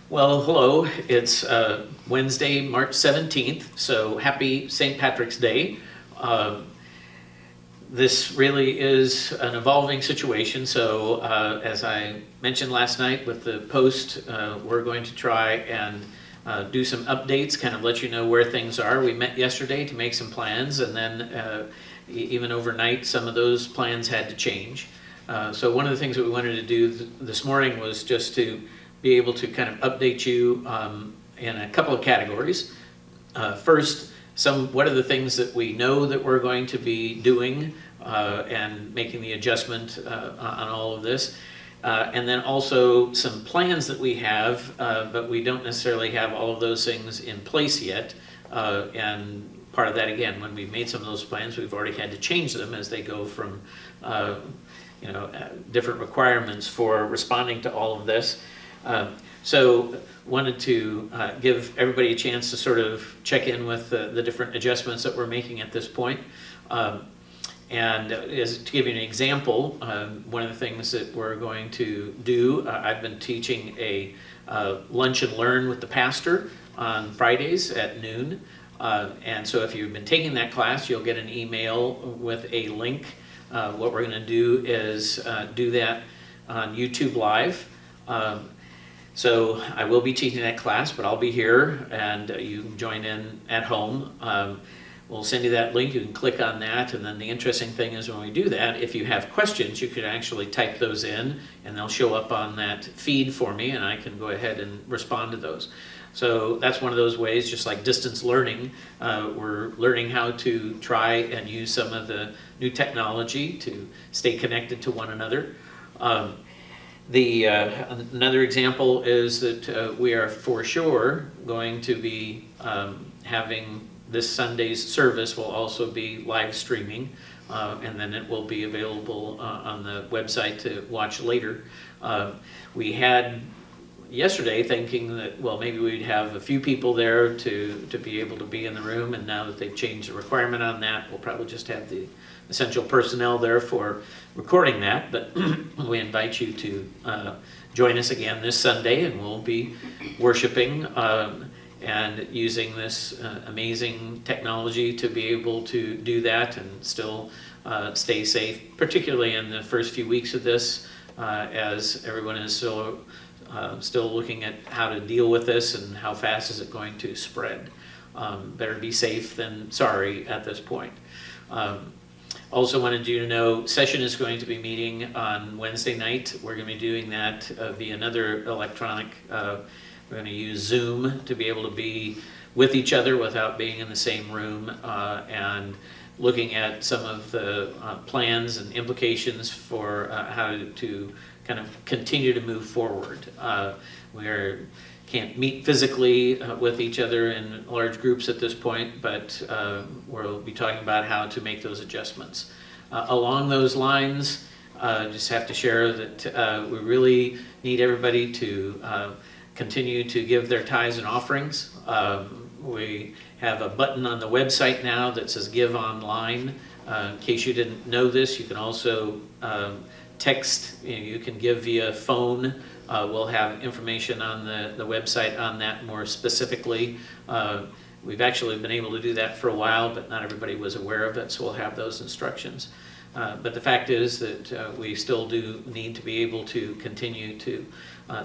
Well, hello. It's Wednesday, March 17th, so happy St. Patrick's Day. Uh, this really is an evolving situation, so as I mentioned last night with the post, we're going to try and do some updates, kind of let you know where things are. We met yesterday to make some plans, and then even overnight, some of those plans had to change. So one of the things that we wanted to do this morning was just to be able to kind of update you in a couple of categories. First, what are the things that we know that we're going to be doing and making the adjustment on all of this. And then also some plans that we have, but we don't necessarily have all of those things in place yet. And part of that, again, when we've made some of those plans, we've already had to change them as they go from different requirements for responding to all of this. So wanted to give everybody a chance to sort of check in with the different adjustments that we're making at this point. And to give you an example, one of the things that we're going to do, I've been teaching a lunch and learn with the pastor on Fridays at noon. And so if you've been taking that class, you'll get an email with a link. What we're going to do is do that on YouTube Live. So I will be teaching that class, but I'll be here, and you can join in at home. We'll send you that link. You can click on that, and then the interesting thing is when we do that, if you have questions, you can actually type those in, and they'll show up on that feed for me, and I can go ahead and respond to those. So that's one of those ways, just like distance learning, we're learning how to try and use some of the new technology to stay connected to one another. Another example is that we are for sure going to be having this Sunday's service will also be live streaming, and then it will be available on the website to watch later. We had yesterday thinking that, well, maybe we'd have a few people there to be able to be in the room, and now that they've changed the requirement on that, we'll probably just have the essential personnel there for recording that. But we invite you to join us again this Sunday, and we'll be worshiping and using this amazing technology to be able to do that and still stay safe, particularly in the first few weeks of this, as everyone is still looking at how to deal with this and how fast is it going to spread. Better be safe than sorry at this point. Also wanted you to know, session is going to be meeting on Wednesday night. We're going to be doing that via another electronic. We're going to use Zoom to be able to be with each other without being in the same room, and looking at some of the plans and implications for how to kind of continue to move forward. We can't meet physically with each other in large groups at this point, but we'll be talking about how to make those adjustments. Along those lines, just have to share that we really need everybody to continue to give their tithes and offerings. We have a button on the website now that says Give Online. In case you didn't know this, you can also text. You can give via phone. We'll have information on the website on that more specifically. We've actually been able to do that for a while, but not everybody was aware of it, so we'll have those instructions. But the fact is that we still do need to be able to continue to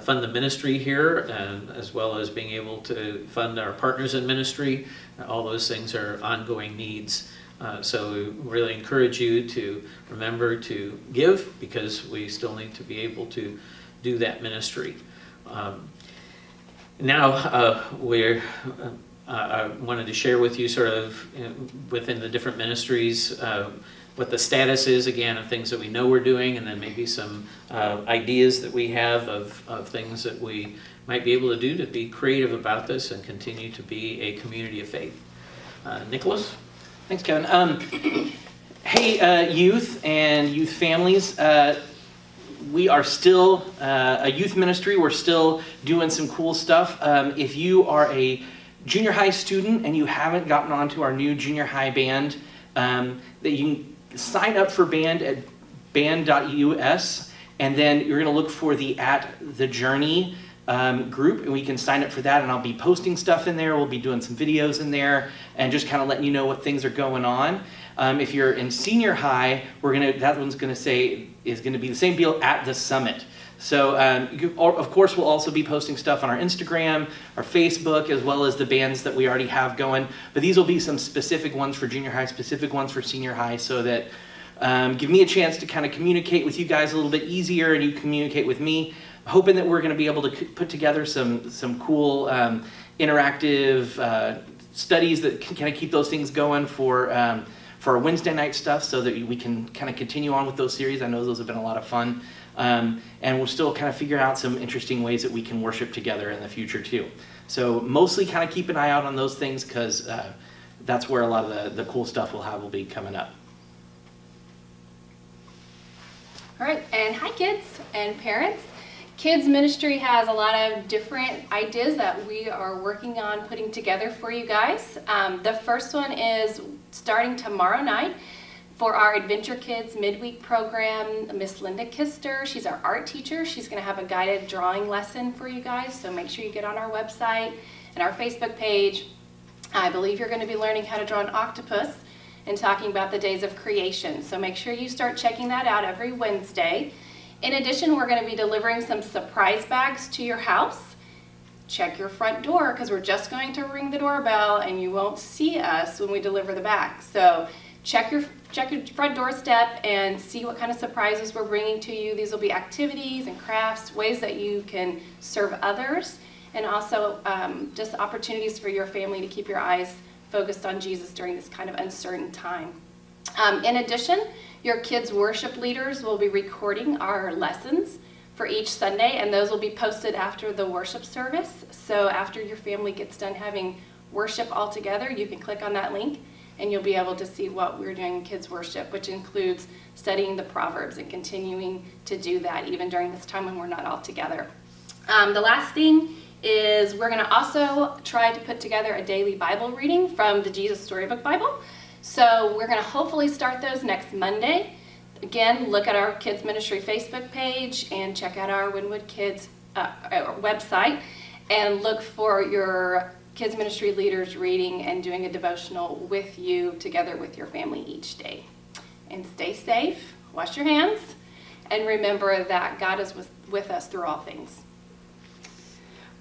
fund the ministry here, as well as being able to fund our partners in ministry. All those things are ongoing needs. So we really encourage you to remember to give, because we still need to be able to do that ministry. Now I wanted to share with you sort of within the different ministries what the status is, again, of things that we know we're doing, and then maybe some ideas that we have of things that we might be able to do to be creative about this and continue to be a community of faith. Nicholas? Thanks, Kevin. Hey, youth and youth families, we are still a youth ministry. We're still doing some cool stuff. If you are a junior high student and you haven't gotten onto our new junior high band, that you can sign up for band at band.us, and then you're going to look for the @thejourney group, and we can sign up for that, and I'll be posting stuff in there. We'll be doing some videos in there and just kind of letting you know what things are going on. If you're in senior high, that one's going to say is going to be the same deal at the summit. So of course we'll also be posting stuff on our Instagram, our Facebook, as well as the bands that we already have going. But these will be some specific ones for junior high, specific ones for senior high, so that give me a chance to kind of communicate with you guys a little bit easier, and you communicate with me. Hoping that we're going to be able to put together some cool interactive studies that can kind of keep those things going for our Wednesday night stuff, so that we can kind of continue on with those series. I know those have been a lot of fun. And we'll still kind of figure out some interesting ways that we can worship together in the future too. So mostly kind of keep an eye out on those things, because that's where a lot of the cool stuff will be coming up. All right, and hi kids and parents. Kids Ministry has a lot of different ideas that we are working on putting together for you guys. The first one is starting tomorrow night for our Adventure Kids midweek program. Miss Linda Kister, she's our art teacher. She's going to have a guided drawing lesson for you guys, so make sure you get on our website and our Facebook page. I believe you're going to be learning how to draw an octopus and talking about the days of creation, so make sure you start checking that out every Wednesday. In addition, we're going to be delivering some surprise bags to your house. Check your front door, because we're just going to ring the doorbell and you won't see us when we deliver the bag. So check your front doorstep and see what kind of surprises we're bringing to you. These will be activities and crafts, ways that you can serve others, and also just opportunities for your family to keep your eyes focused on Jesus during this kind of uncertain time. In addition, your kids' worship leaders will be recording our lessons for each Sunday, and those will be posted after the worship service. So after your family gets done having worship all together, you can click on that link and you'll be able to see what we're doing in kids' worship, which includes studying the Proverbs and continuing to do that even during this time when we're not all together. The last thing is we're going to also try to put together a daily Bible reading from the Jesus Storybook Bible. So we're going to hopefully start those next Monday. Again, look at our Kids Ministry Facebook page and check out our Wynwood Kids website, and look for your Kids Ministry leaders reading and doing a devotional with you together with your family each day. And stay safe, wash your hands, and remember that God is with us through all things.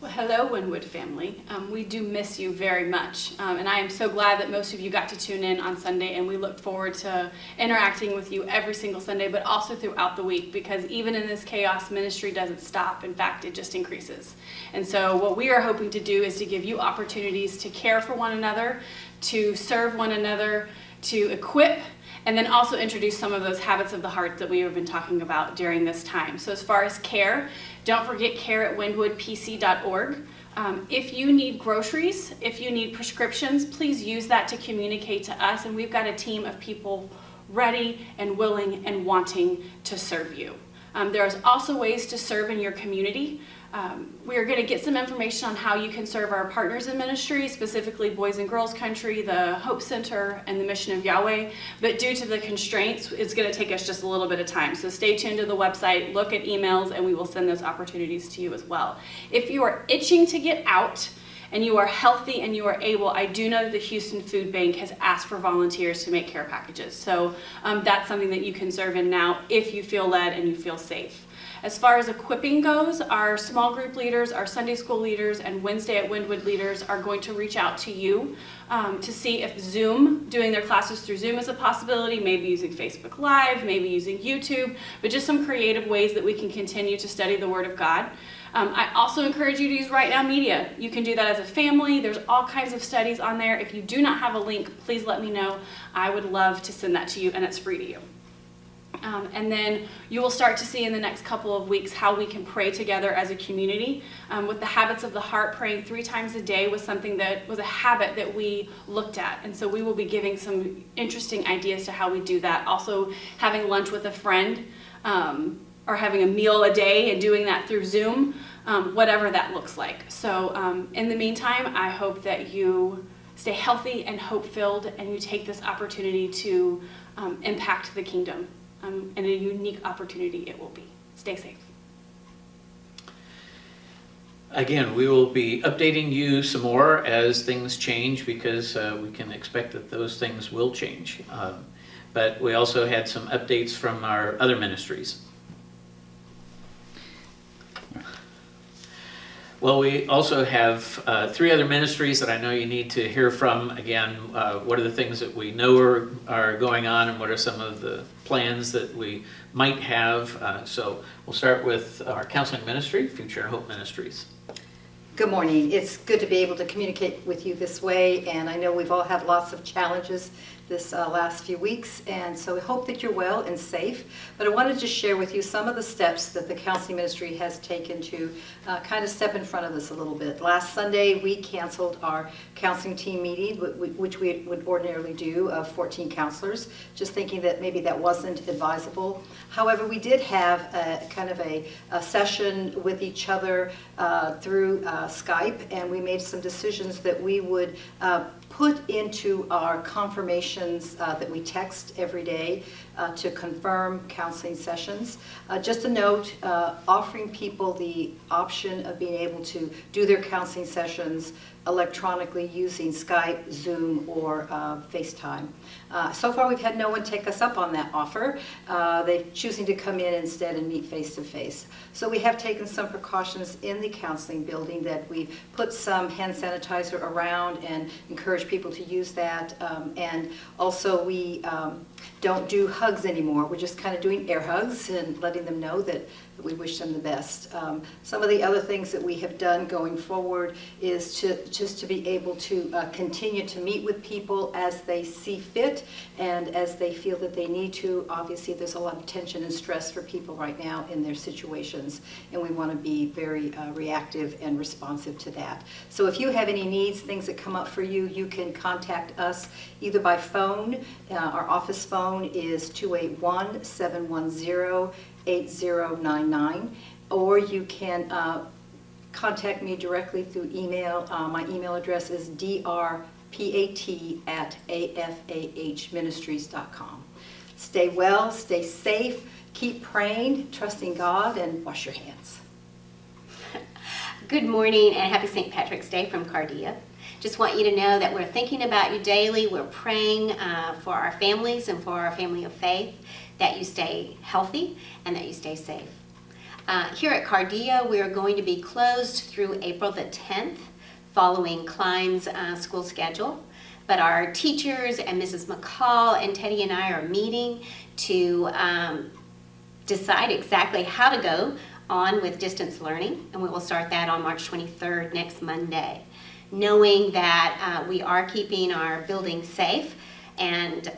Well, hello, Wynwood family. We do miss you very much, and I am so glad that most of you got to tune in on Sunday, and we look forward to interacting with you every single Sunday, but also throughout the week, because even in this chaos, ministry doesn't stop. In fact, it just increases. And so what we are hoping to do is to give you opportunities to care for one another, to serve one another, to equip, and then also introduce some of those habits of the heart that we have been talking about during this time. So as far as care, don't forget care@wynwoodpc.org. If you need groceries, if you need prescriptions, please use that to communicate to us, and we've got a team of people ready and willing and wanting to serve you. There's also ways to serve in your community. We are going to get some information on how you can serve our partners in ministry, specifically Boys and Girls Country, the Hope Center, and the Mission of Yahweh. But due to the constraints, it's going to take us just a little bit of time. So stay tuned to the website, look at emails, and we will send those opportunities to you as well. If you are itching to get out and you are healthy and you are able, I do know that the Houston Food Bank has asked for volunteers to make care packages. So that's something that you can serve in now if you feel led and you feel safe. As far as equipping goes, our small group leaders, our Sunday school leaders, and Wednesday at Wynwood leaders are going to reach out to you to see if Zoom, doing their classes through Zoom is a possibility, maybe using Facebook Live, maybe using YouTube, but just some creative ways that we can continue to study the Word of God. I also encourage you to use Right Now Media. You can do that as a family. There's all kinds of studies on there. If you do not have a link, please let me know. I would love to send that to you, and it's free to you. And then you will start to see in the next couple of weeks how we can pray together as a community. With the habits of the heart, praying 3 times a day was something that was a habit that we looked at. And so we will be giving some interesting ideas to how we do that. Also having lunch with a friend, or having a meal a day and doing that through Zoom, whatever that looks like. So in the meantime, I hope that you stay healthy and hope-filled, and you take this opportunity to impact the kingdom. And a unique opportunity it will be. Stay safe. Again, we will be updating you some more as things change because we can expect that those things will change. But we also had some updates from our other ministries. Well, we also have 3 other ministries that I know you need to hear from. Again, what are the things that we know are going on, and what are some of the plans that we might have? So we'll start with our counseling ministry, Future and Hope Ministries. Good morning. It's good to be able to communicate with you this way, and I know we've all had lots of challenges this last few weeks, and so we hope that you're well and safe. But I wanted to share with you some of the steps that the counseling ministry has taken to kind of step in front of this a little bit. Last Sunday, we canceled our counseling team meeting, which we would ordinarily do of 14 counselors, just thinking that maybe that wasn't advisable. However, we did have kind of a session with each other through Skype, and we made some decisions that we would put into our confirmations that we text every day to confirm counseling sessions. Just a note, offering people the option of being able to do their counseling sessions electronically using Skype, Zoom, or FaceTime. So far we've had no one take us up on that offer. They're choosing to come in instead and meet face-to-face. So we have taken some precautions in the counseling building that we put some hand sanitizer around and encourage people to use that. And also we don't do hugs anymore. We're just kind of doing air hugs and letting them know that we wish them the best. Some of the other things that we have done going forward is just to be able to continue to meet with people as they see fit and as they feel that they need to. Obviously, there's a lot of tension and stress for people right now in their situations, and we want to be very reactive and responsive to that. So if you have any needs, things that come up for you, you can contact us either by phone. Our office phone is 281-710-8099, or you can contact me directly through email. My email address is drpat@afahministries.com. Stay well, stay safe, keep praying, trusting God, and wash your hands. Good morning and happy St. Patrick's Day from Cardia. Just want you to know that we're thinking about you daily. We're praying for our families and for our family of faith, that you stay healthy and that you stay safe. Here at Cardia, we are going to be closed through April the 10th, following Klein's school schedule. But our teachers and Mrs. McCall and Teddy and I are meeting to decide exactly how to go on with distance learning, and we will start that on March 23rd, next Monday. Knowing that we are keeping our building safe and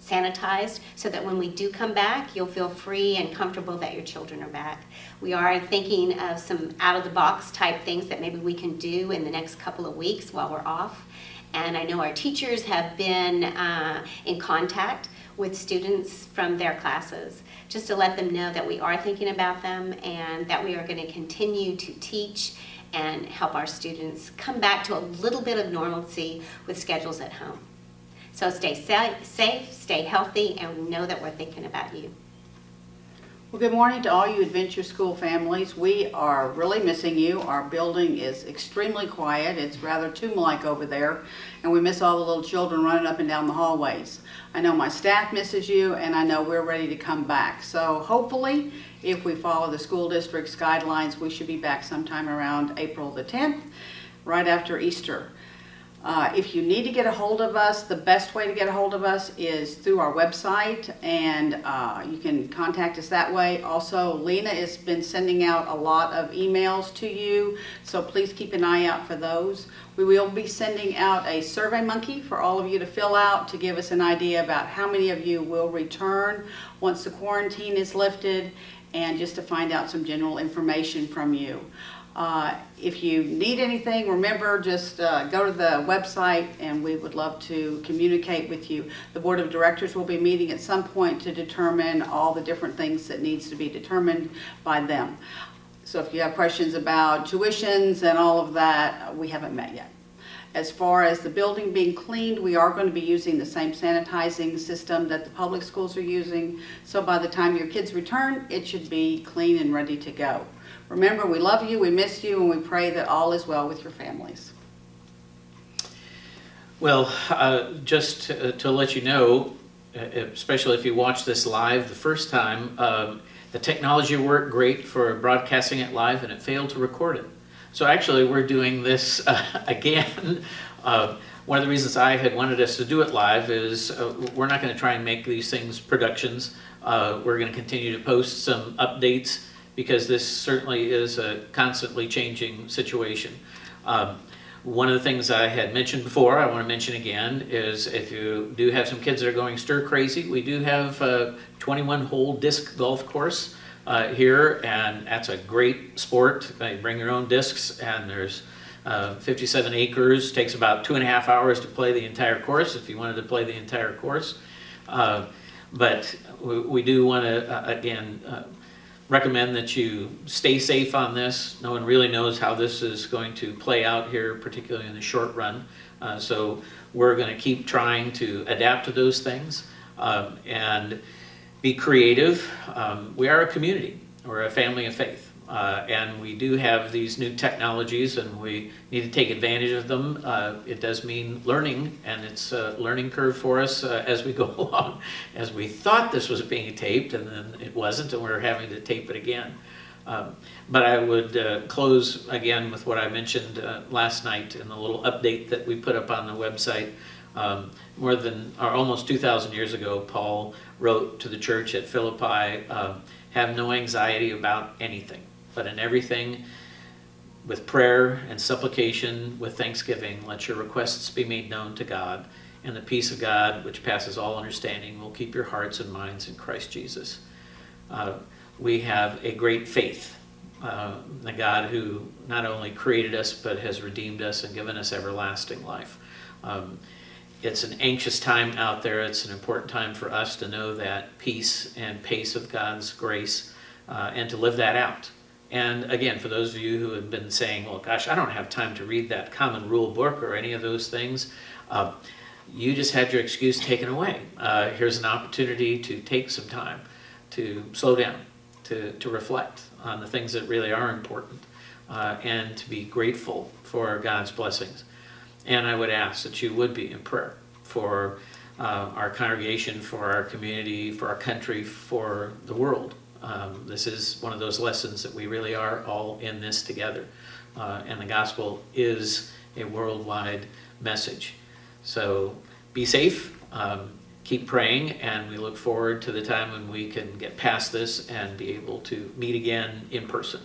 sanitized so that when we do come back, you'll feel free and comfortable that your children are back. We are thinking of some out-of-the-box type things that maybe we can do in the next couple of weeks while we're off. And I know our teachers have been in contact with students from their classes, just to let them know that we are thinking about them and that we are going to continue to teach and help our students come back to a little bit of normalcy with schedules at home. So stay safe, stay healthy, and know that we're thinking about you. Well, good morning to all you Adventure School families. We are really missing you. Our building is extremely quiet. It's rather tomb-like over there, and we miss all the little children running up and down the hallways. I know my staff misses you, and I know we're ready to come back. So hopefully, if we follow the school district's guidelines, we should be back sometime around April the 10th, right after Easter. If you need to get a hold of us, the best way to get a hold of us is through our website, and you can contact us that way. Also, Lena has been sending out a lot of emails to you, so please keep an eye out for those. We will be sending out a Survey Monkey for all of you to fill out to give us an idea about how many of you will return once the quarantine is lifted, and just to find out some general information from you. If you need anything, remember, just go to the website and we would love to communicate with you. The Board of Directors will be meeting at some point to determine all the different things that needs to be determined by them. So if you have questions about tuitions and all of that, we haven't met yet. As far as the building being cleaned, we are going to be using the same sanitizing system that the public schools are using. So by the time your kids return, it should be clean and ready to go. Remember, we love you, we miss you, and we pray that all is well with your families. Well, just to let you know, especially if you watch this live the first time, the technology worked great for broadcasting it live and it failed to record it. So actually we're doing this again. One of the reasons I had wanted us to do it live is we're not going to try and make these things productions. We're going to continue to post some updates because this certainly is a constantly changing situation. One of the things I had mentioned before, I want to mention again, is if you do have some kids that are going stir crazy, we do have a 21-hole disc golf course here, and that's a great sport. You bring your own discs, and there's 57 acres. Takes about 2.5 hours to play the entire course if you wanted to play the entire course. But we do want to, again, recommend that you stay safe on this. No one really knows how this is going to play out here, particularly in the short run. So we're going to keep trying to adapt to those things and be creative. We are a community. We're a family of faith. And we do have these new technologies and we need to take advantage of them. It does mean learning, and it's a learning curve for us as we go along. As we thought this was being taped and then it wasn't, and we're having to tape it again. But I would close again with what I mentioned last night in the little update that we put up on the website. Almost 2,000 years ago, Paul wrote to the church at Philippi, have no anxiety about anything, but in everything, with prayer and supplication, with thanksgiving, let your requests be made known to God, and the peace of God, which passes all understanding, will keep your hearts and minds in Christ Jesus. We have a great faith, the God who not only created us, but has redeemed us and given us everlasting life. It's an anxious time out there. It's an important time for us to know that peace and pace of God's grace and to live that out. And again, for those of you who have been saying, well, gosh, I don't have time to read that common rule book or any of those things, you just had your excuse taken away. Here's an opportunity to take some time to slow down, to reflect on the things that really are important, and to be grateful for God's blessings. And I would ask that you would be in prayer for our congregation, for our community, for our country, for the world. This is one of those lessons that we really are all in this together. And the gospel is a worldwide message. So be safe, keep praying, and we look forward to the time when we can get past this and be able to meet again in person.